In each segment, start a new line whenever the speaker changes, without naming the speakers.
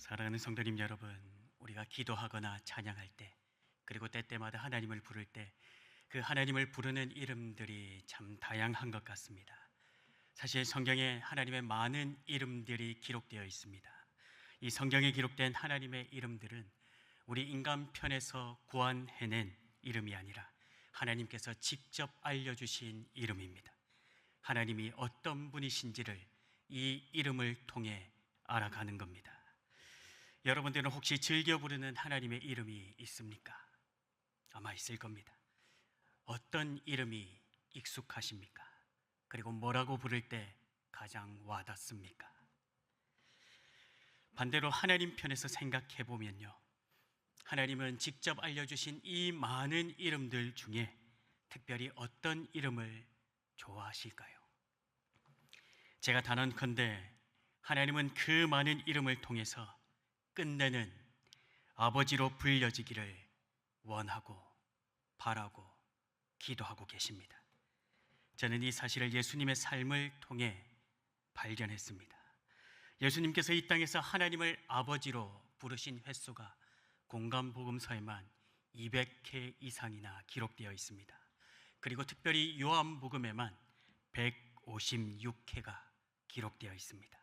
사랑하는 성도님 여러분, 우리가 기도하거나 찬양할 때, 그리고 때때마다 하나님을 부를 때, 그 하나님을 부르는 이름들이 참 다양한 것 같습니다. 사실 성경에 하나님의 많은 이름들이 기록되어 있습니다. 이 성경에 기록된 하나님의 이름들은 우리 인간 편에서 고안해낸 이름이 아니라 하나님께서 직접 알려주신 이름입니다. 하나님이 어떤 분이신지를 이 이름을 통해 알아가는 겁니다. 여러분들은 혹시 즐겨 부르는 하나님의 이름이 있습니까? 아마 있을 겁니다. 어떤 이름이 익숙하십니까? 그리고 뭐라고 부를 때 가장 와닿습니까? 반대로 하나님 편에서 생각해 보면요, 하나님은 직접 알려주신 이 많은 이름들 중에 특별히 어떤 이름을 좋아하실까요? 제가 단언컨대 하나님은 그 많은 이름을 통해서 끝내는 아버지로 불려지기를 원하고 바라고 기도하고 계십니다. 저는 이 사실을 예수님의 삶을 통해 발견했습니다. 예수님께서 이 땅에서 하나님을 아버지로 부르신 횟수가 공간복음서에만 200회 이상이나 기록되어 있습니다. 그리고 특별히 요한복음에만 156회가 기록되어 있습니다.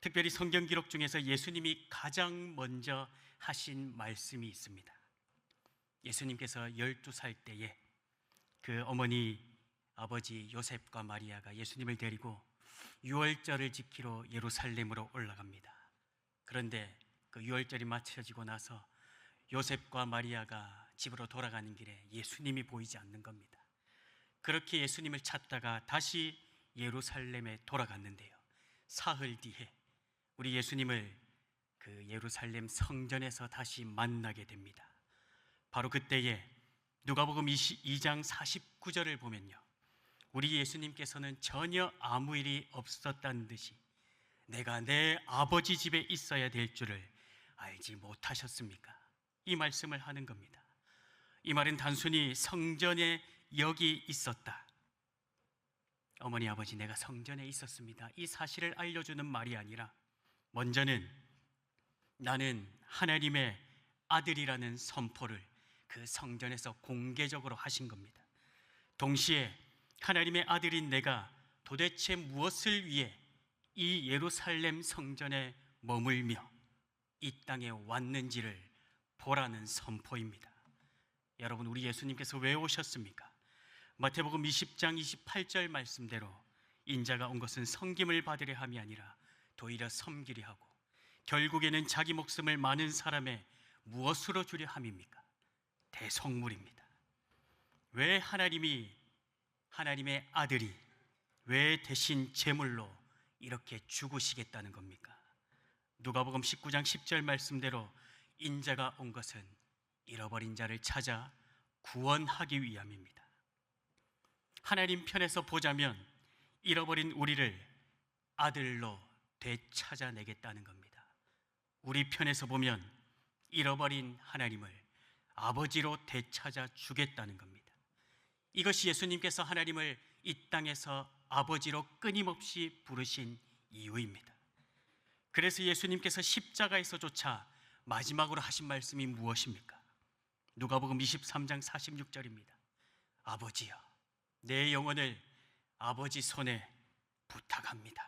특별히 성경 기록 중에서 예수님이 가장 먼저 하신 말씀이 있습니다. 예수님께서 12살 때에 그 어머니 아버지 요셉과 마리아가 예수님을 데리고 유월절을 지키러 예루살렘으로 올라갑니다. 그런데 그 유월절이 마쳐지고 나서 요셉과 마리아가 집으로 돌아가는 길에 예수님이 보이지 않는 겁니다. 그렇게 예수님을 찾다가 다시 예루살렘에 돌아갔는데요, 사흘 뒤에 우리 예수님을 그 예루살렘 성전에서 다시 만나게 됩니다. 바로 그때에 누가복음 22장 49절을 보면요, 우리 예수님께서는 전혀 아무 일이 없었다는 듯이 내가 내 아버지 집에 있어야 될 줄을 알지 못하셨습니까? 이 말씀을 하는 겁니다. 이 말은 단순히 성전에 여기 있었다, 어머니 아버지 내가 성전에 있었습니다, 이 사실을 알려주는 말이 아니라 먼저는 나는 하나님의 아들이라는 선포를 그 성전에서 공개적으로 하신 겁니다. 동시에 하나님의 아들인 내가 도대체 무엇을 위해 이 예루살렘 성전에 머물며 이 땅에 왔는지를 보라는 선포입니다. 여러분, 우리 예수님께서 왜 오셨습니까? 마태복음 20장 28절 말씀대로 인자가 온 것은 섬김을 받으려 함이 아니라 도리어 섬기려 하고 결국에는 자기 목숨을 많은 사람의 무엇으로 주려 함입니까? 대속물입니다. 왜 하나님의 아들이 왜 대신 제물로 이렇게 죽으시겠다는 겁니까? 누가복음 19장 10절 말씀대로 인자가 온 것은 잃어버린 자를 찾아 구원하기 위함입니다. 하나님 편에서 보자면 잃어버린 우리를 아들로 되찾아내겠다는 겁니다. 우리 편에서 보면 잃어버린 하나님을 아버지로 되찾아 주겠다는 겁니다. 이것이 예수님께서 하나님을 이 땅에서 아버지로 끊임없이 부르신 이유입니다. 그래서 예수님께서 십자가에서조차 마지막으로 하신 말씀이 무엇입니까? 누가복음 23장 46절입니다. 아버지여, 내 영혼을 아버지 손에 부탁합니다.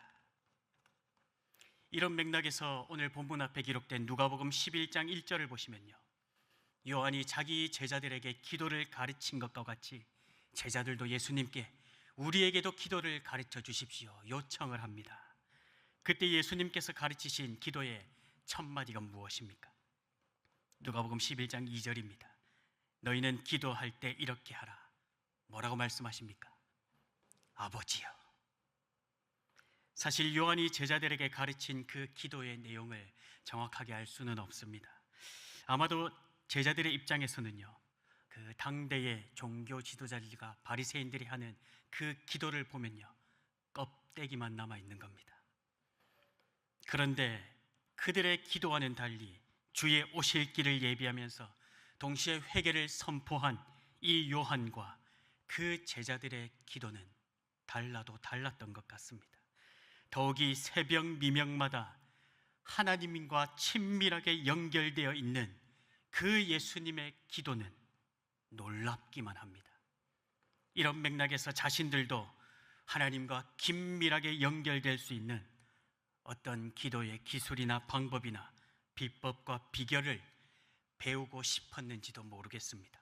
이런 맥락에서 오늘 본문 앞에 기록된 누가복음 11장 1절을 보시면요, 요한이 자기 제자들에게 기도를 가르친 것과 같이 제자들도 예수님께 우리에게도 기도를 가르쳐 주십시오 요청을 합니다. 그때 예수님께서 가르치신 기도의 첫 마디가 무엇입니까? 누가복음 11장 2절입니다. 너희는 기도할 때 이렇게 하라. 뭐라고 말씀하십니까? 아버지여. 사실 요한이 제자들에게 가르친 그 기도의 내용을 정확하게 알 수는 없습니다. 아마도 제자들의 입장에서는요, 그 당대의 종교 지도자들과 바리새인들이 하는 그 기도를 보면요, 껍데기만 남아 있는 겁니다. 그런데 그들의 기도와는 달리 주의 오실 길을 예비하면서 동시에 회개를 선포한 이 요한과 그 제자들의 기도는 달라도 달랐던 것 같습니다. 더욱이 새벽 미명마다 하나님과 친밀하게 연결되어 있는 그 예수님의 기도는 놀랍기만 합니다. 이런 맥락에서 자신들도 하나님과 긴밀하게 연결될 수 있는 어떤 기도의 기술이나 방법이나 비법과 비결을 배우고 싶었는지도 모르겠습니다.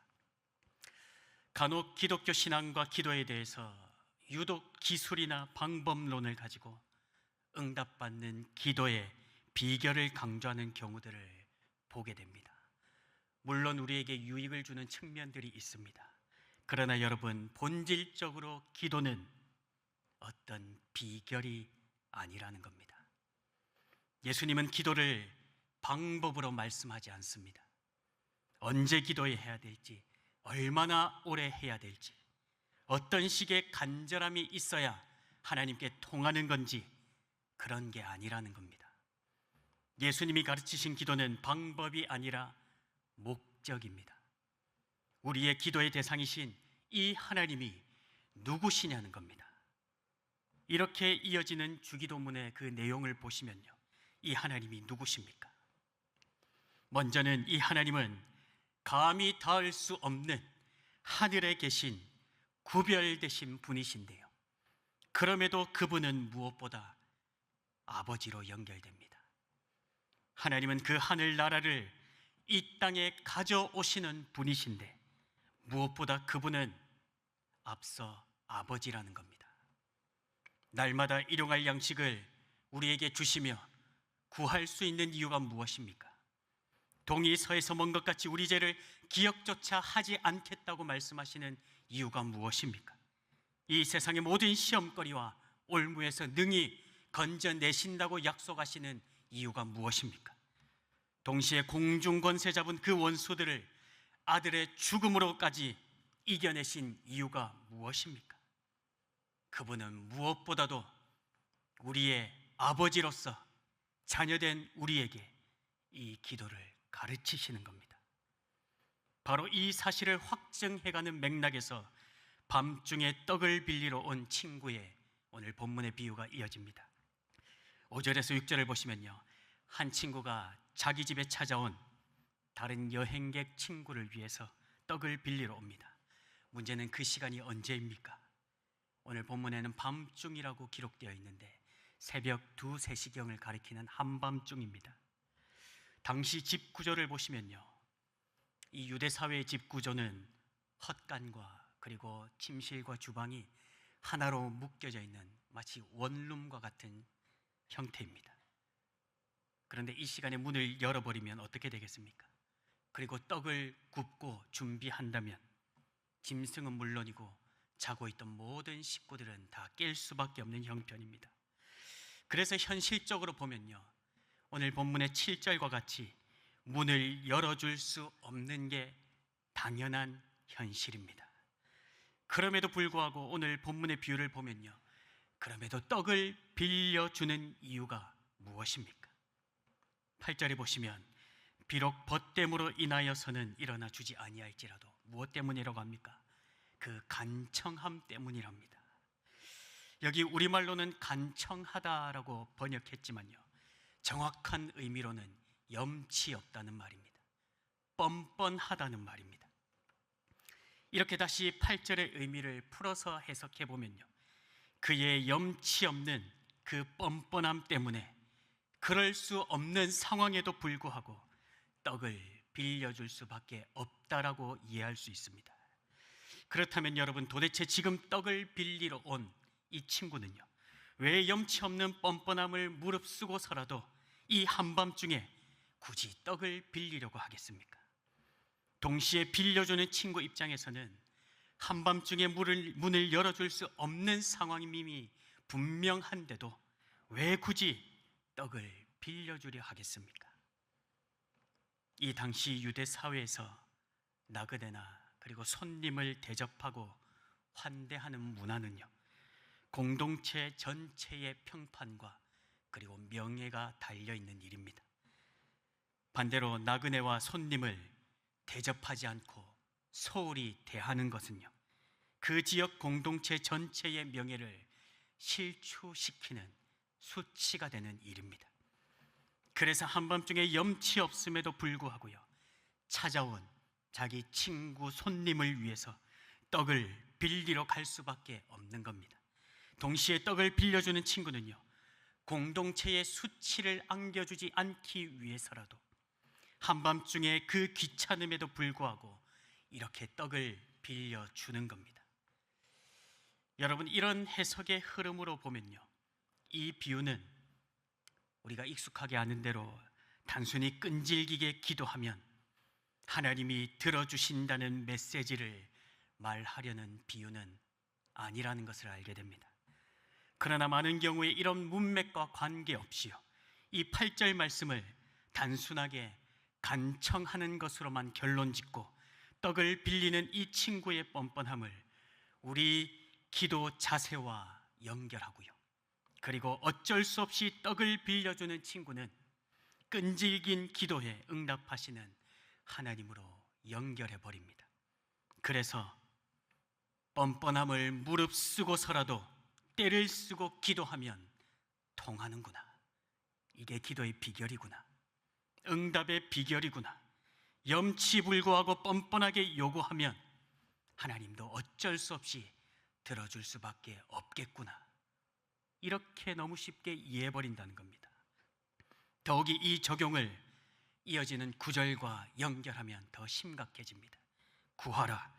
간혹 기독교 신앙과 기도에 대해서 유독 기술이나 방법론을 가지고 응답받는 기도의 비결을 강조하는 경우들을 보게 됩니다. 물론 우리에게 유익을 주는 측면들이 있습니다. 그러나 여러분, 본질적으로 기도는 어떤 비결이 아니라는 겁니다. 예수님은 기도를 방법으로 말씀하지 않습니다. 언제 기도해야 될지, 얼마나 오래 해야 될지, 어떤 식의 간절함이 있어야 하나님께 통하는 건지 그런 게 아니라는 겁니다. 예수님이 가르치신 기도는 방법이 아니라 목적입니다. 우리의 기도의 대상이신 이 하나님이 누구시냐는 겁니다. 이렇게 이어지는 주기도문의 그 내용을 보시면요, 이 하나님이 누구십니까? 먼저는 이 하나님은 감히 닿을 수 없는 하늘에 계신 구별되신 분이신데요, 그럼에도 그분은 무엇보다 아버지로 연결됩니다. 하나님은 그 하늘나라를 이 땅에 가져오시는 분이신데 무엇보다 그분은 앞서 아버지라는 겁니다. 날마다 일용할 양식을 우리에게 주시며 구할 수 있는 이유가 무엇입니까? 동이 서에서 먼 것 같이 우리 죄를 기억조차 하지 않겠다고 말씀하시는 이유가 무엇입니까? 이 세상의 모든 시험거리와 올무에서 능히 건져내신다고 약속하시는 이유가 무엇입니까? 동시에 공중권세 잡은 그 원수들을 아들의 죽음으로까지 이겨내신 이유가 무엇입니까? 그분은 무엇보다도 우리의 아버지로서 자녀된 우리에게 이 기도를 가르치시는 겁니다. 바로 이 사실을 확증해가는 맥락에서 밤중에 떡을 빌리러 온 친구의 오늘 본문의 비유가 이어집니다. 5절에서 6절을 보시면요, 한 친구가 자기 집에 찾아온 다른 여행객 친구를 위해서 떡을 빌리러 옵니다. 문제는 그 시간이 언제입니까? 오늘 본문에는 밤중이라고 기록되어 있는데 새벽 2, 3시경을 가리키는 한밤중입니다. 당시 집 구조를 보시면요, 이 유대 사회의 집 구조는 헛간과 그리고 침실과 주방이 하나로 묶여져 있는 마치 원룸과 같은 형태입니다. 그런데 이 시간에 문을 열어버리면 어떻게 되겠습니까? 그리고 떡을 굽고 준비한다면 짐승은 물론이고 자고 있던 모든 식구들은 다 깰 수밖에 없는 형편입니다. 그래서 현실적으로 보면요, 오늘 본문의 7절과 같이 문을 열어줄 수 없는 게 당연한 현실입니다. 그럼에도 불구하고 오늘 본문의 비유를 보면요, 그럼에도 떡을 빌려주는 이유가 무엇입니까? 8절에 보시면 비록 벗됨으로 인하여서는 일어나 주지 아니할지라도 무엇 때문이라고 합니까? 그 간청함 때문이랍니다. 여기 우리말로는 간청하다라고 번역했지만요, 정확한 의미로는 염치 없다는 말입니다. 뻔뻔하다는 말입니다. 이렇게 다시 8절의 의미를 풀어서 해석해 보면요, 그의 염치 없는 그 뻔뻔함 때문에 그럴 수 없는 상황에도 불구하고 떡을 빌려줄 수밖에 없다라고 이해할 수 있습니다. 그렇다면 여러분, 도대체 지금 떡을 빌리러 온 이 친구는요, 왜 염치 없는 뻔뻔함을 무릅쓰고서라도 이 한밤중에 굳이 떡을 빌리려고 하겠습니까? 동시에 빌려주는 친구 입장에서는 한밤중에 문을 열어줄 수 없는 상황임이 분명한데도 왜 굳이 떡을 빌려주려 하겠습니까? 이 당시 유대 사회에서 나그네나 그리고 손님을 대접하고 환대하는 문화는요, 공동체 전체의 평판과 그리고 명예가 달려있는 일입니다. 반대로 나그네와 손님을 대접하지 않고 소홀히 대하는 것은요, 그 지역 공동체 전체의 명예를 실추시키는 수치가 되는 일입니다. 그래서 한밤중에 염치 없음에도 불구하고요, 찾아온 자기 친구 손님을 위해서 떡을 빌리러 갈 수밖에 없는 겁니다. 동시에 떡을 빌려주는 친구는요, 공동체의 수치를 안겨주지 않기 위해서라도 한밤중에 그 귀찮음에도 불구하고 이렇게 떡을 빌려주는 겁니다. 여러분, 이런 해석의 흐름으로 보면요, 이 비유는 우리가 익숙하게 아는 대로 단순히 끈질기게 기도하면 하나님이 들어주신다는 메시지를 말하려는 비유는 아니라는 것을 알게 됩니다. 그러나 많은 경우에 이런 문맥과 관계없이요, 이 8절 말씀을 단순하게 간청하는 것으로만 결론짓고 떡을 빌리는 이 친구의 뻔뻔함을 우리 기도 자세와 연결하고요, 그리고 어쩔 수 없이 떡을 빌려주는 친구는 끈질긴 기도에 응답하시는 하나님으로 연결해 버립니다. 그래서 뻔뻔함을 무릅쓰고서라도 때를 쓰고 기도하면 통하는구나, 이게 기도의 비결이구나, 응답의 비결이구나, 염치불구하고 뻔뻔하게 요구하면 하나님도 어쩔 수 없이 들어줄 수밖에 없겠구나, 이렇게 너무 쉽게 이해해버린다는 겁니다. 더욱이 이 적용을 이어지는 구절과 연결하면 더 심각해집니다. 구하라,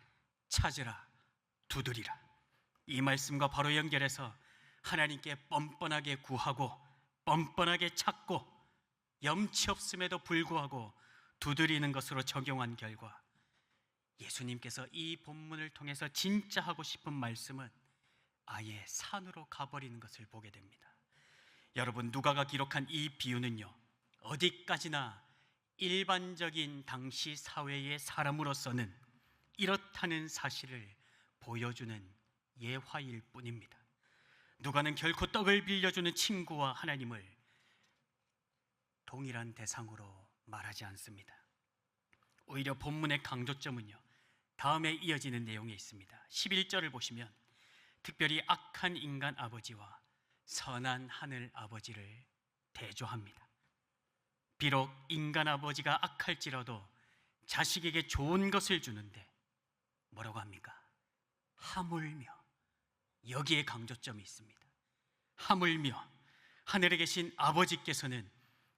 찾으라, 두드리라. 이 말씀과 바로 연결해서 하나님께 뻔뻔하게 구하고 뻔뻔하게 찾고 염치 없음에도 불구하고 두드리는 것으로 적용한 결과, 예수님께서 이 본문을 통해서 진짜 하고 싶은 말씀은 아예 산으로 가버리는 것을 보게 됩니다. 여러분, 누가가 기록한 이 비유는요, 어디까지나 일반적인 당시 사회의 사람으로서는 이렇다는 사실을 보여주는 예화일 뿐입니다. 누가는 결코 떡을 빌려주는 친구와 하나님을 동일한 대상으로 말하지 않습니다. 오히려 본문의 강조점은요, 다음에 이어지는 내용에 있습니다. 11절을 보시면 특별히 악한 인간 아버지와 선한 하늘 아버지를 대조합니다. 비록 인간 아버지가 악할지라도 자식에게 좋은 것을 주는데 뭐라고 합니까? 하물며, 여기에 강조점이 있습니다. 하물며 하늘에 계신 아버지께서는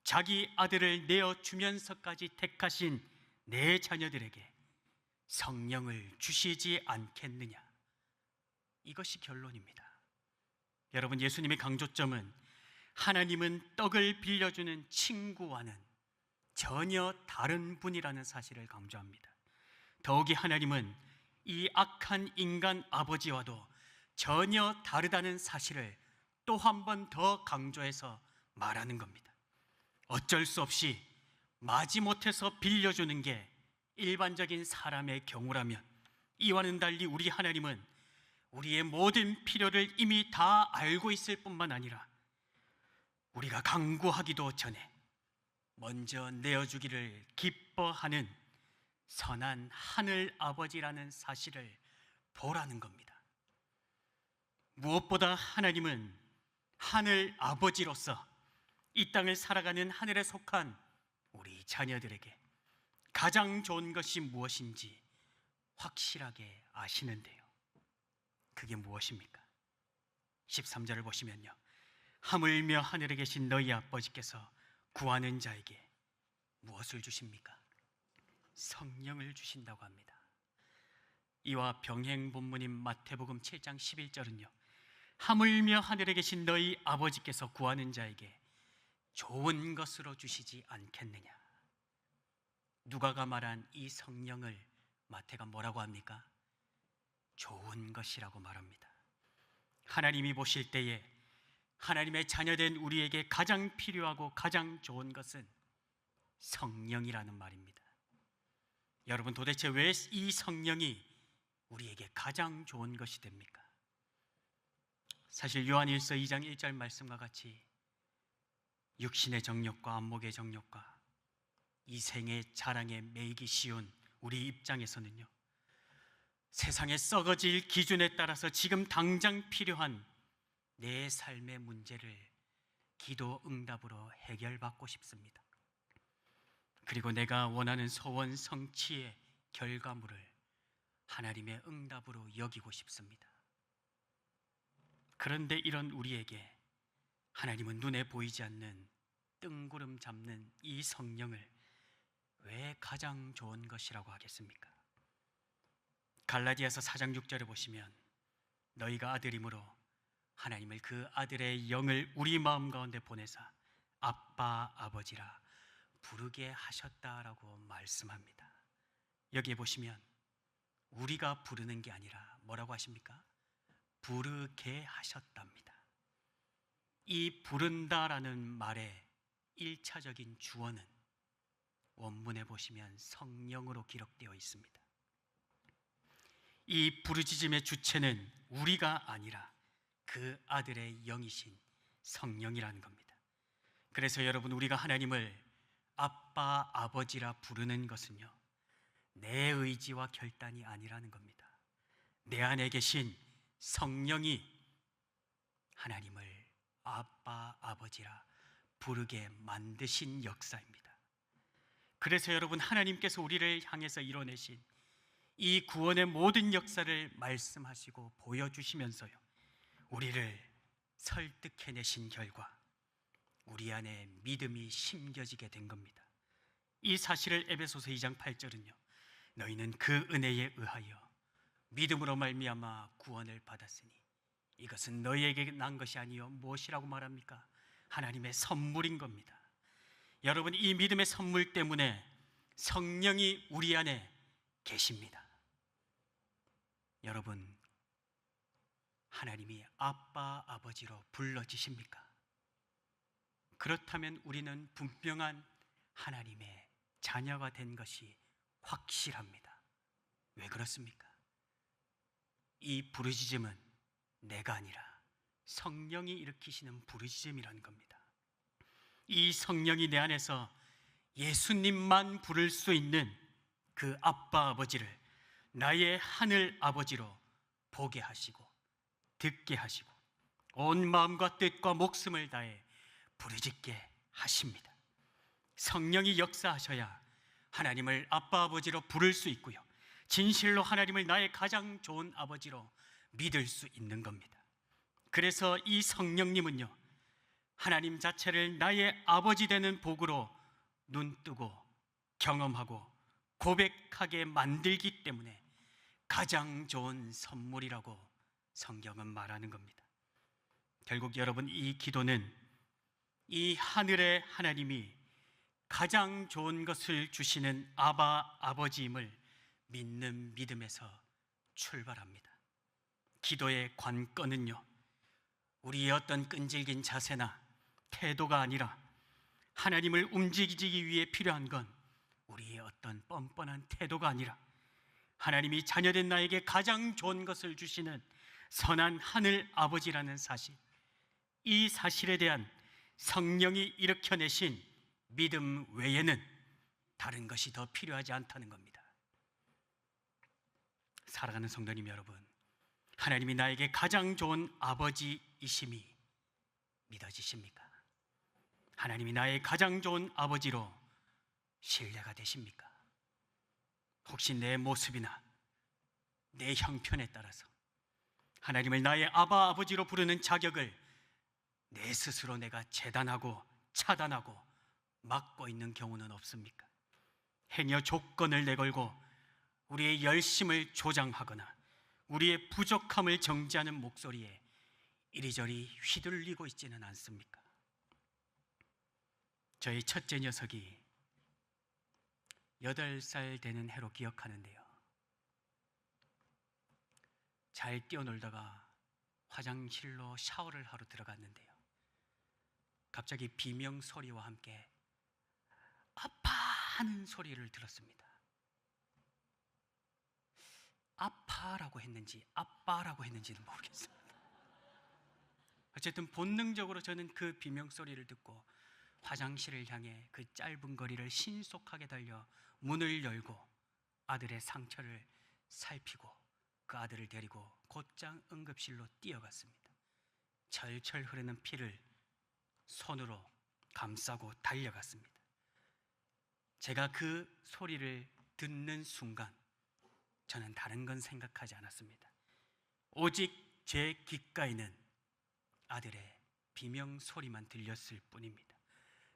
자기 아들을 내어주면서까지 택하신 내 자녀들에게 성령을 주시지 않겠느냐, 이것이 결론입니다. 여러분, 예수님의 강조점은 하나님은 떡을 빌려주는 친구와는 전혀 다른 분이라는 사실을 강조합니다. 더욱이 하나님은 이 악한 인간 아버지와도 전혀 다르다는 사실을 또 한 번 더 강조해서 말하는 겁니다. 어쩔 수 없이 마지못해서 빌려주는 게 일반적인 사람의 경우라면, 이와는 달리 우리 하나님은 우리의 모든 필요를 이미 다 알고 있을 뿐만 아니라 우리가 간구하기도 전에 먼저 내어주기를 기뻐하는 선한 하늘 아버지라는 사실을 보라는 겁니다. 무엇보다 하나님은 하늘 아버지로서 이 땅을 살아가는 하늘에 속한 우리 자녀들에게 가장 좋은 것이 무엇인지 확실하게 아시는데요, 그게 무엇입니까? 13절을 보시면요, 하물며 하늘에 계신 너희 아버지께서 구하는 자에게 무엇을 주십니까? 성령을 주신다고 합니다. 이와 병행 본문인 마태복음 7장 11절은요, 하물며 하늘에 계신 너희 아버지께서 구하는 자에게 좋은 것으로 주시지 않겠느냐. 누가가 말한 이 성령을 마태가 뭐라고 합니까? 좋은 것이라고 말합니다. 하나님이 보실 때에 하나님의 자녀된 우리에게 가장 필요하고 가장 좋은 것은 성령이라는 말입니다. 여러분, 도대체 왜 이 성령이 우리에게 가장 좋은 것이 됩니까? 사실 요한일서 2장 1절 말씀과 같이 육신의 정욕과 안목의 정욕과 이 생의 자랑에 매이기 쉬운 우리 입장에서는요, 세상에 썩어질 기준에 따라서 지금 당장 필요한 내 삶의 문제를 기도 응답으로 해결받고 싶습니다. 그리고 내가 원하는 소원 성취의 결과물을 하나님의 응답으로 여기고 싶습니다. 그런데 이런 우리에게 하나님은 눈에 보이지 않는 뜬구름 잡는 이 성령을 왜 가장 좋은 것이라고 하겠습니까? 갈라디아서 4장 6절에 보시면 너희가 아들임으로 하나님을 그 아들의 영을 우리 마음 가운데 보내사 아빠 아버지라 부르게 하셨다라고 말씀합니다. 여기에 보시면 우리가 부르는 게 아니라 뭐라고 하십니까? 부르게 하셨답니다. 이 부른다라는 말의 1차적인 주어는 원문에 보시면 성령으로 기록되어 있습니다. 이 부르짖음의 주체는 우리가 아니라 그 아들의 영이신 성령이라는 겁니다. 그래서 여러분, 우리가 하나님을 아빠, 아버지라 부르는 것은요, 내 의지와 결단이 아니라는 겁니다. 내 안에 계신 성령이 하나님을 아빠, 아버지라 부르게 만드신 역사입니다. 그래서 여러분, 하나님께서 우리를 향해서 이뤄내신 이 구원의 모든 역사를 말씀하시고 보여주시면서요, 우리를 설득해내신 결과 우리 안에 믿음이 심겨지게 된 겁니다. 이 사실을 에베소서 2장 8절은요, 너희는 그 은혜에 의하여 믿음으로 말미암아 구원을 받았으니 이것은 너희에게 난 것이 아니요 무엇이라고 말합니까? 하나님의 선물인 겁니다. 여러분, 이 믿음의 선물 때문에 성령이 우리 안에 계십니다. 여러분, 하나님이 아빠, 아버지로 불러지십니까? 그렇다면 우리는 분명한 하나님의 자녀가 된 것이 확실합니다. 왜 그렇습니까? 이 부르짖음은 내가 아니라 성령이 일으키시는 부르짖음이라는 겁니다. 이 성령이 내 안에서 예수님만 부를 수 있는 그 아빠 아버지를 나의 하늘 아버지로 보게 하시고 듣게 하시고 온 마음과 뜻과 목숨을 다해 부르짖게 하십니다. 성령이 역사하셔야 하나님을 아빠 아버지로 부를 수 있고요, 진실로 하나님을 나의 가장 좋은 아버지로 믿을 수 있는 겁니다. 그래서 이 성령님은요, 하나님 자체를 나의 아버지 되는 복으로 눈뜨고 경험하고 고백하게 만들기 때문에 가장 좋은 선물이라고 성경은 말하는 겁니다. 결국 여러분, 이 기도는 이 하늘의 하나님이 가장 좋은 것을 주시는 아바 아버지임을 믿는 믿음에서 출발합니다. 기도의 관건은요, 우리의 어떤 끈질긴 자세나 태도가 아니라 하나님을 움직이기 위해 필요한 건 우리의 어떤 뻔뻔한 태도가 아니라 하나님이 자녀된 나에게 가장 좋은 것을 주시는 선한 하늘 아버지라는 사실, 이 사실에 대한 성령이 일으켜내신 믿음 외에는 다른 것이 더 필요하지 않다는 겁니다. 사랑하는 성도님 여러분, 하나님이 나에게 가장 좋은 아버지이심이 믿어지십니까? 하나님이 나의 가장 좋은 아버지로 신뢰가 되십니까? 혹시 내 모습이나 내 형편에 따라서 하나님을 나의 아바 아버지로 부르는 자격을 내 스스로 내가 재단하고 차단하고 막고 있는 경우는 없습니까? 행여 조건을 내걸고 우리의 열심을 조장하거나 우리의 부족함을 정지하는 목소리에 이리저리 휘둘리고 있지는 않습니까? 저희 첫째 녀석이 8살 되는 해로 기억하는데요, 잘 뛰어놀다가 화장실로 샤워를 하러 들어갔는데요, 갑자기 비명 소리와 함께 아빠 하는 소리를 들었습니다. 아파라고 했는지 아빠라고 했는지는 모르겠습니다. 어쨌든 본능적으로 저는 그 비명 소리를 듣고 화장실을 향해 그 짧은 거리를 신속하게 달려 문을 열고 아들의 상처를 살피고 그 아들을 데리고 곧장 응급실로 뛰어갔습니다. 철철 흐르는 피를 손으로 감싸고 달려갔습니다. 제가 그 소리를 듣는 순간 저는 다른 건 생각하지 않았습니다. 오직 제 귓가에는 아들의 비명 소리만 들렸을 뿐입니다.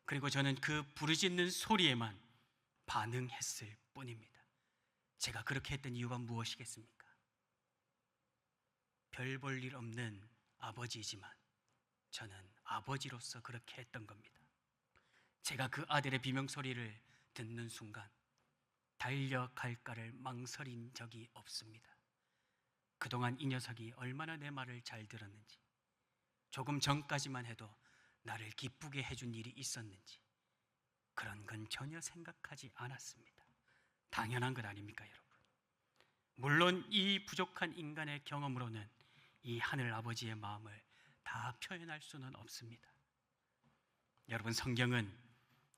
그리고 저는 그 부르짖는 소리에만 반응했을 뿐입니다. 제가 그렇게 했던 이유가 무엇이겠습니까? 별 볼 일 없는 아버지이지만 저는 아버지로서 그렇게 했던 겁니다. 제가 그 아들의 비명 소리를 듣는 순간 달려갈까를 망설인 적이 없습니다. 그동안 이 녀석이 얼마나 내 말을 잘 들었는지, 조금 전까지만 해도 나를 기쁘게 해준 일이 있었는지, 그런 건 전혀 생각하지 않았습니다. 당연한 것 아닙니까, 여러분? 물론 이 부족한 인간의 경험으로는 이 하늘 아버지의 마음을 다 표현할 수는 없습니다. 여러분, 성경은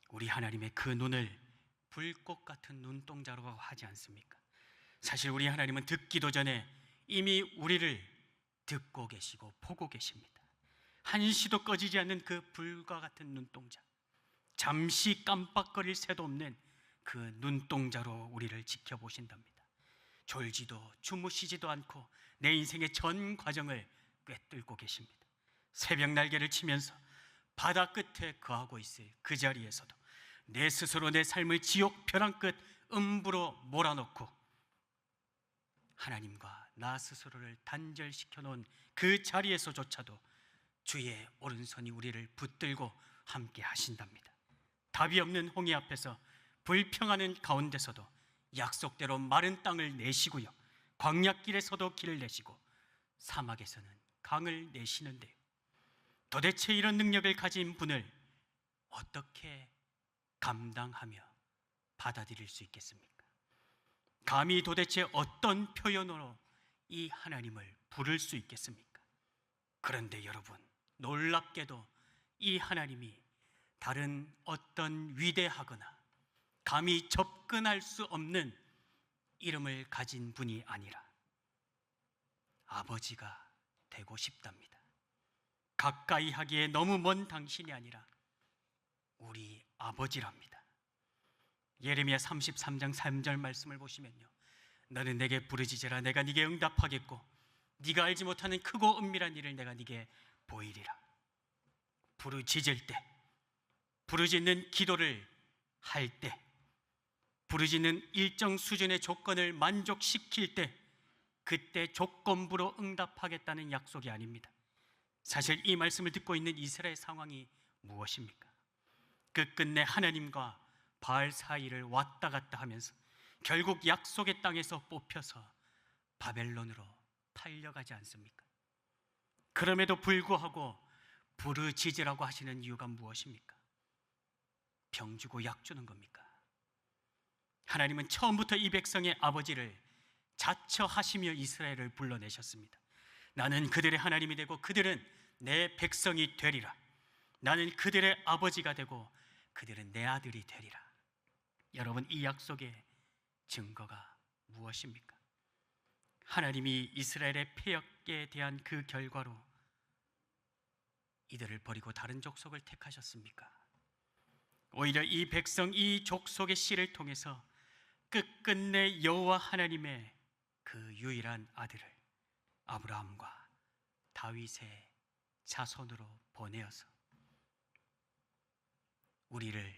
우리 하나님의 그 눈을 불꽃 같은 눈동자라고 하지 않습니까? 사실 우리 하나님은 듣기도 전에 이미 우리를 듣고 계시고 보고 계십니다. 한시도 꺼지지 않는 그 불과 같은 눈동자, 잠시 깜빡거릴 새도 없는 그 눈동자로 우리를 지켜보신답니다. 졸지도 주무시지도 않고 내 인생의 전 과정을 꿰뚫고 계십니다. 새벽 날개를 치면서 바다 끝에 거하고 있을 그 자리에서도 내 스스로 내 삶을 지옥 벼랑 끝 음부로 몰아넣고 하나님과 나 스스로를 단절시켜 놓은 그 자리에서조차도 주의 오른손이 우리를 붙들고 함께 하신답니다. 답이 없는 홍해 앞에서 불평하는 가운데서도 약속대로 마른 땅을 내시고요, 광야길에서도 길을 내시고 사막에서는 강을 내시는데요, 도대체 이런 능력을 가진 분을 어떻게 감당하며 받아들일 수 있겠습니까? 감히 도대체 어떤 표현으로 이 하나님을 부를 수 있겠습니까? 그런데 여러분, 놀랍게도 이 하나님이 다른 어떤 위대하거나 감히 접근할 수 없는 이름을 가진 분이 아니라 아버지가 되고 싶답니다. 가까이 하기에 너무 먼 당신이 아니라 우리 아버지랍니다. 예레미야 33장 3절 말씀을 보시면요, 너는 내게 부르짖으라 내가 네게 응답하겠고 네가 알지 못하는 크고 은밀한 일을 내가 네게 보이리라. 부르짖을 때, 부르짖는 기도를 할 때, 부르짖는 일정 수준의 조건을 만족시킬 때, 그때 조건부로 응답하겠다는 약속이 아닙니다. 사실 이 말씀을 듣고 있는 이스라엘 상황이 무엇입니까? 끝끝내 하나님과 바알 사이를 왔다 갔다 하면서 결국 약속의 땅에서 뽑혀서 바벨론으로 팔려가지 않습니까? 그럼에도 불구하고 부르짖으라고 하시는 이유가 무엇입니까? 병 주고 약 주는 겁니까? 하나님은 처음부터 이 백성의 아버지를 자처하시며 이스라엘을 불러내셨습니다. 나는 그들의 하나님이 되고 그들은 내 백성이 되리라. 나는 그들의 아버지가 되고 그들은 내 아들이 되리라. 여러분, 이 약속의 증거가 무엇입니까? 하나님이 이스라엘의 패역에 대한 그 결과로 이들을 버리고 다른 족속을 택하셨습니까? 오히려 이 백성, 이 족속의 씨를 통해서 끝끝내 여호와 하나님의 그 유일한 아들을 아브라함과 다윗의 자손으로 보내어서 우리를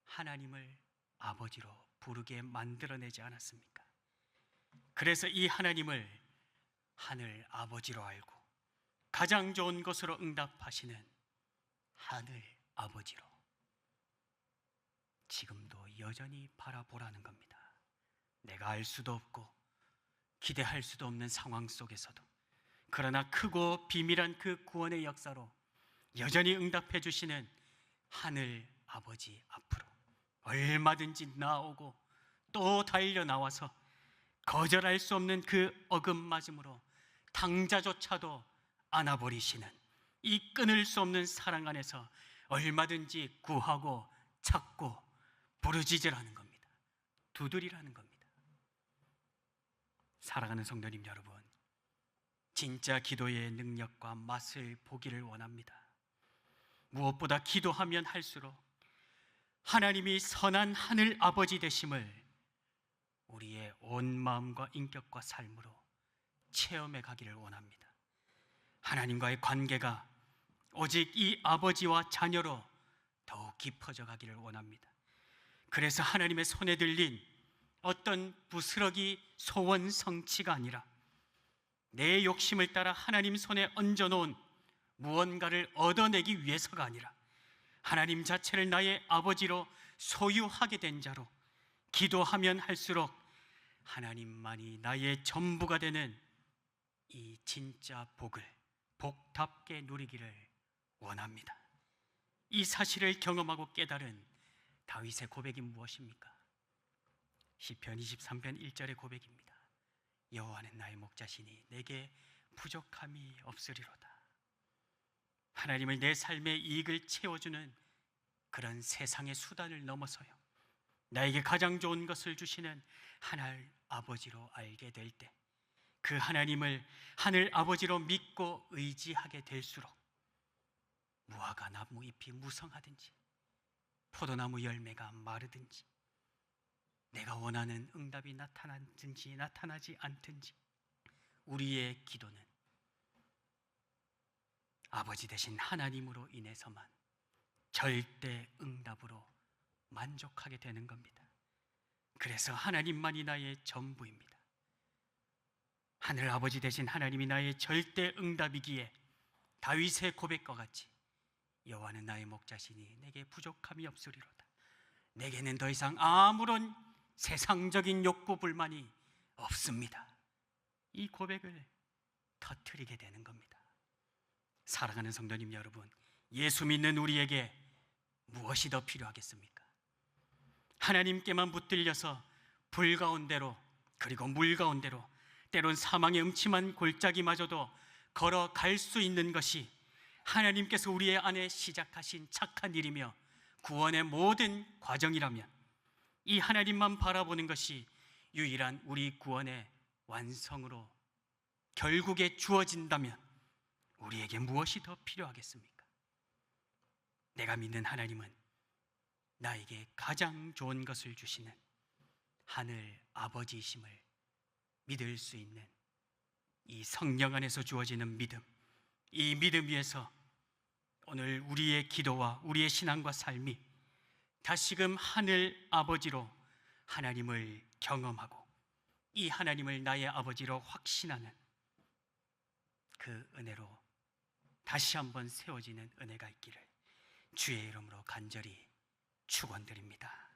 하나님을 아버지로 부르게 만들어내지 않았습니까? 그래서 이 하나님을 하늘 아버지로 알고 가장 좋은 것으로 응답하시는 하늘 아버지로 지금도 여전히 바라보라는 겁니다. 내가 알 수도 없고 기대할 수도 없는 상황 속에서도, 그러나 크고 비밀한 그 구원의 역사로 여전히 응답해 주시는 하늘 아버지 앞으로 얼마든지 나오고 또 달려 나와서 거절할 수 없는 그 어긋맞음으로 당자조차도 안아버리시는 이 끊을 수 없는 사랑 안에서 얼마든지 구하고 찾고 부르짖으라는 겁니다. 두드리라는 겁니다. 사랑하는 성도님 여러분, 진짜 기도의 능력과 맛을 보기를 원합니다. 무엇보다 기도하면 할수록 하나님이 선한 하늘 아버지 되심을 우리의 온 마음과 인격과 삶으로 체험해 가기를 원합니다. 하나님과의 관계가 오직 이 아버지와 자녀로 더욱 깊어져 가기를 원합니다. 그래서 하나님의 손에 들린 어떤 부스러기 소원 성취가 아니라 내 욕심을 따라 하나님 손에 얹어놓은 무언가를 얻어내기 위해서가 아니라 하나님 자체를 나의 아버지로 소유하게 된 자로 기도하면 할수록 하나님만이 나의 전부가 되는 이 진짜 복을 복답게 누리기를 원합니다. 이 사실을 경험하고 깨달은 다윗의 고백이 무엇입니까? 시편 23편 1절의 고백입니다. 여호와는 나의 목자시니 내게 부족함이 없으리로다. 하나님을 내 삶의 이익을 채워주는 그런 세상의 수단을 넘어서요, 나에게 가장 좋은 것을 주시는 하늘 아버지로 알게 될 때, 그 하나님을 하늘 아버지로 믿고 의지하게 될수록 무화과 나무 잎이 무성하든지 포도나무 열매가 마르든지 내가 원하는 응답이 나타나든지 나타나지 않든지 우리의 기도는 아버지 되신 하나님으로 인해서만 절대 응답으로 만족하게 되는 겁니다. 그래서 하나님만이 나의 전부입니다. 하늘 아버지 되신 하나님이 나의 절대 응답이기에 다윗의 고백과 같이 여호와는 나의 목자시니 내게 부족함이 없으리로다. 내게는 더 이상 아무런 세상적인 욕구 불만이 없습니다. 이 고백을 터뜨리게 되는 겁니다. 사랑하는 성도님 여러분, 예수 믿는 우리에게 무엇이 더 필요하겠습니까? 하나님께만 붙들려서 불 가운데로 그리고 물 가운데로 때론 사망의 음침한 골짜기마저도 걸어갈 수 있는 것이 하나님께서 우리의 안에 시작하신 착한 일이며 구원의 모든 과정이라면, 이 하나님만 바라보는 것이 유일한 우리 구원의 완성으로 결국에 주어진다면 우리에게 무엇이 더 필요하겠습니까? 내가 믿는 하나님은 나에게 가장 좋은 것을 주시는 하늘 아버지이심을 믿을 수 있는 이 성령 안에서 주어지는 믿음, 이 믿음 위에서 오늘 우리의 기도와 우리의 신앙과 삶이 다시금 하늘 아버지로 하나님을 경험하고 이 하나님을 나의 아버지로 확신하는 그 은혜로 다시 한번 세워지는 은혜가 있기를 주의 이름으로 간절히 축원드립니다.